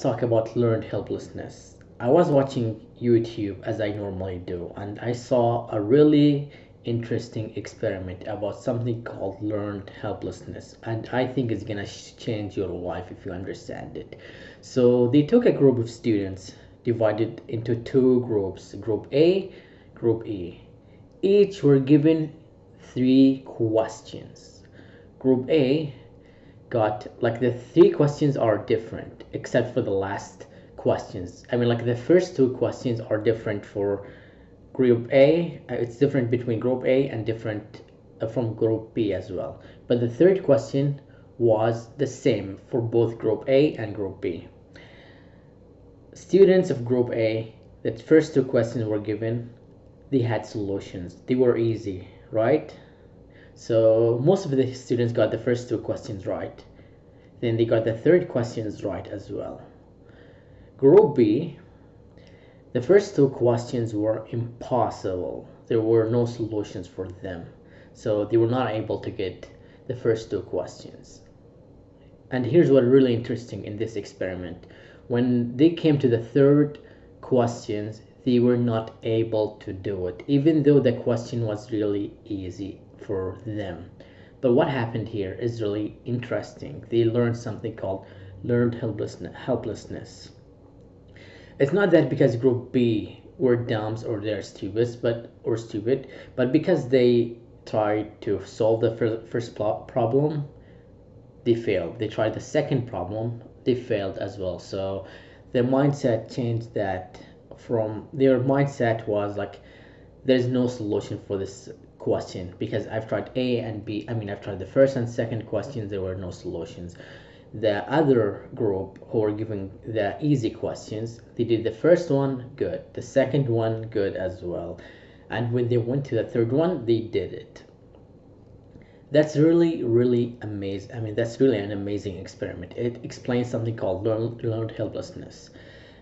Talk about learned helplessness. I was watching YouTube as I normally do, and I saw a really interesting experiment about something called learned helplessness, and I think it's gonna change your life if you understand it. So they took a group of students, divided into two groups, Group A, Group E. Each were given three questions. Group A got like the three questions are different except for the last questions. I mean, like the first two questions are different for group A. It's different between group A and different from group B as well. But the third question was the same for both group A and group B. Students of group A, the first two questions were given, they had solutions. They were easy, right? So most of the students got the first two questions right. Then they got the third questions right as well. Group B, the first two questions were impossible. There were no solutions for them. So they were not able to get the first two questions. And here's what really interesting in this experiment. When they came to the third questions, they were not able to do it, even though the question was really easy for them. But what happened here is really interesting. They learned something called learned helplessness. It's not that because group B were dumb or they're stupid, but because they tried to solve the first problem, they failed. They tried the second problem, they failed as well. So their mindset changed that from their mindset was like there's no solution for this question because I've tried A and B. I mean, I've tried the first and second questions, there were no solutions. The other group who were given the easy questions, they did the first one good, the second one good as well. And when they went to the third one, they did it. That's really amazing. I mean, that's really an amazing experiment. It explains something called learned helplessness.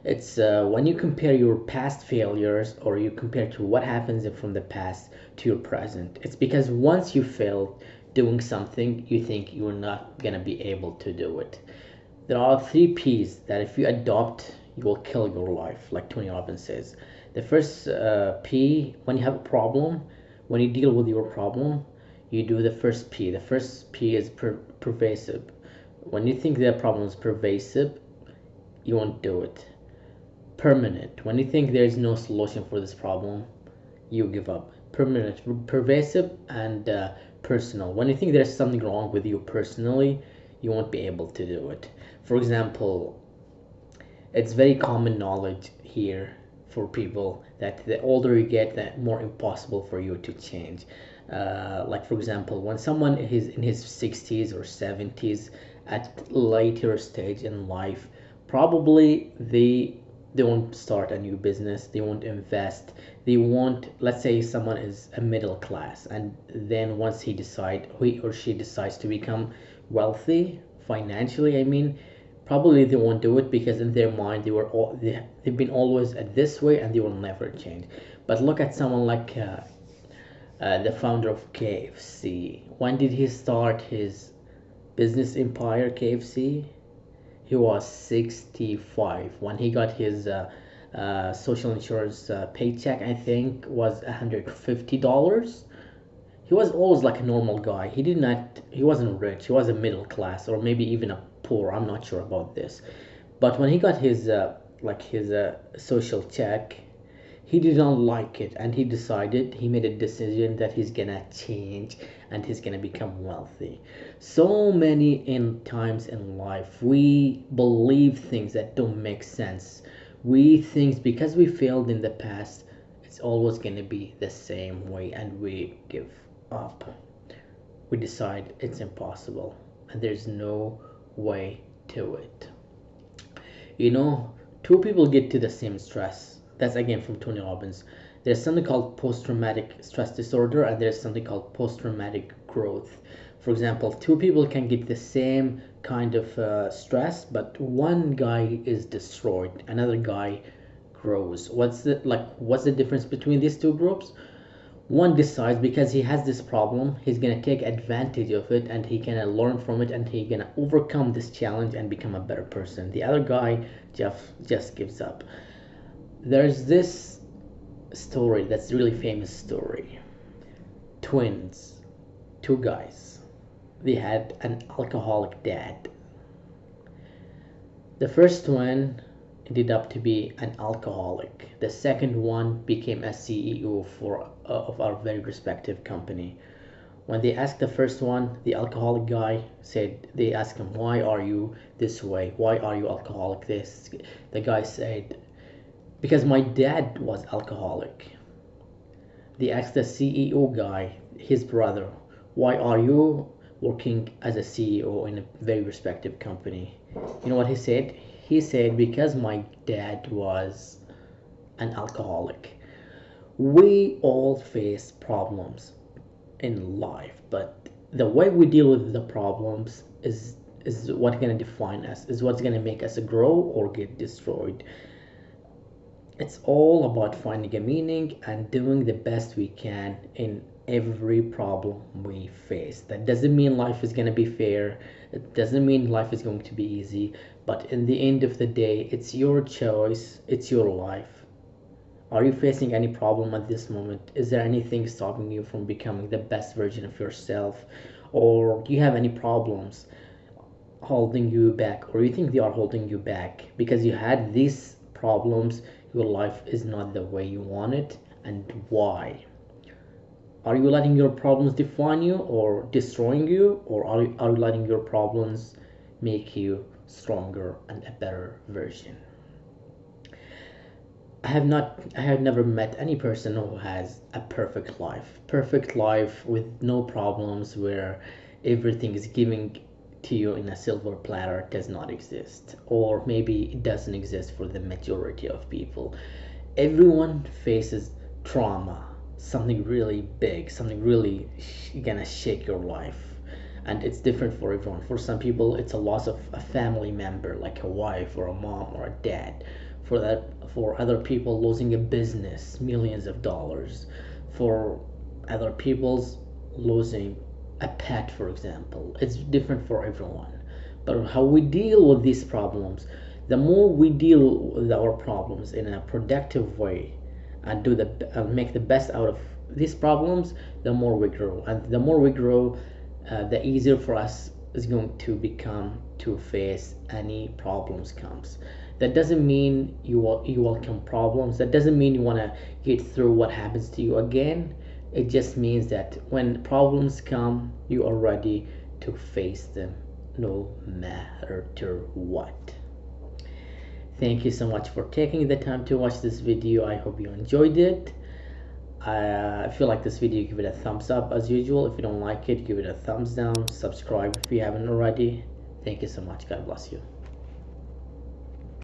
It's when you compare your past failures or you compare to what happens from the past to your present. It's because once you failed doing something, you think you're not gonna be able to do it. There are three P's that if you adopt, you will kill your life, like Tony Robbins says. The first P, when you have a problem, when you deal with your problem, you do the first P. The first P is pervasive. When you think the problem is pervasive, you won't do it. Permanent. When you think there is no solution for this problem, you give up. Permanent, pervasive, and personal. When you think there's something wrong with you personally, you won't be able to do it. For example, it's very common knowledge here for people that the older you get, the more impossible for you to change. Like for example, when someone is in his 60s or 70s at later stage in life, probably they won't start a new business, they won't invest, they won't, let's say someone is a middle class and then once he or she decides to become wealthy financially, I mean, probably they won't do it because in their mind they've been always at this way and they will never change. But look at someone like the founder of KFC. When did he start his business empire, KFC? He was 65 when he got his social insurance paycheck. I think was $150. He was always like a normal guy. He wasn't rich. He was a middle class or maybe even a poor. I'm not sure about this. But when he got his social check, he did not like it and he made a decision that he's gonna change and he's gonna become wealthy. So many in times in life we believe things that don't make sense. We think because we failed in the past, it's always gonna be the same way and we give up. We decide it's impossible and there's no way to it. You know, two people get to the same stress. That's again from Tony Robbins. There's something called post-traumatic stress disorder and there's something called post-traumatic growth. For example, two people can get the same kind of stress, but one guy is destroyed, another guy grows. What's the difference between these two groups? One decides because he has this problem, he's gonna take advantage of it and he gonna learn from it and he gonna overcome this challenge and become a better person. The other guy just gives up. There's this story that's really famous story. Twins, two guys. They had an alcoholic dad. The first one ended up to be an alcoholic. The second one became a CEO of our very respective company. When they asked the first one, the alcoholic guy said, they asked him, why are you this way? Why are you alcoholic? The guy said, because my dad was alcoholic. They asked the CEO guy, his brother, why are you working as a CEO in a very respected company? You know what he said? He said, because my dad was an alcoholic. We all face problems in life, but the way we deal with the problems is what's going to define us, is what's going to make us grow or get destroyed. It's all about finding a meaning and doing the best we can in every problem we face. That doesn't mean life is going to be fair. It doesn't mean life is going to be easy. But in the end of the day, it's your choice. It's your life. Are you facing any problem at this moment? Is there anything stopping you from becoming the best version of yourself? Or do you have any problems holding you back? Or you think they are holding you back because you had these problems? Your life is not the way you want it, and why? Are you letting your problems define you or destroying you, or are you letting your problems make you stronger and a better version? I have never met any person who has a perfect life with no problems, where everything is giving to you in a silver platter. Does not exist, or maybe it doesn't exist for the majority of people. Everyone faces trauma, something really big, something really gonna shake your life, and it's different for everyone. For some people it's a loss of a family member, like a wife or a mom or a dad. For other people, losing a business, millions of dollars. For other people's, losing a pet, for example. It's different for everyone. But how we deal with these problems, the more we deal with our problems in a productive way and make the best out of these problems, the more we grow. And the more we grow, the easier for us is going to become to face any problems comes. That doesn't mean you welcome problems. That doesn't mean you want to get through what happens to you again. It just means that when problems come, you are ready to face them no matter what. Thank you so much for taking the time to watch this video. I hope you enjoyed it. If you like this video, give it a thumbs up as usual. If you don't like it, give it a thumbs down. Subscribe if you haven't already. Thank you so much. God bless you.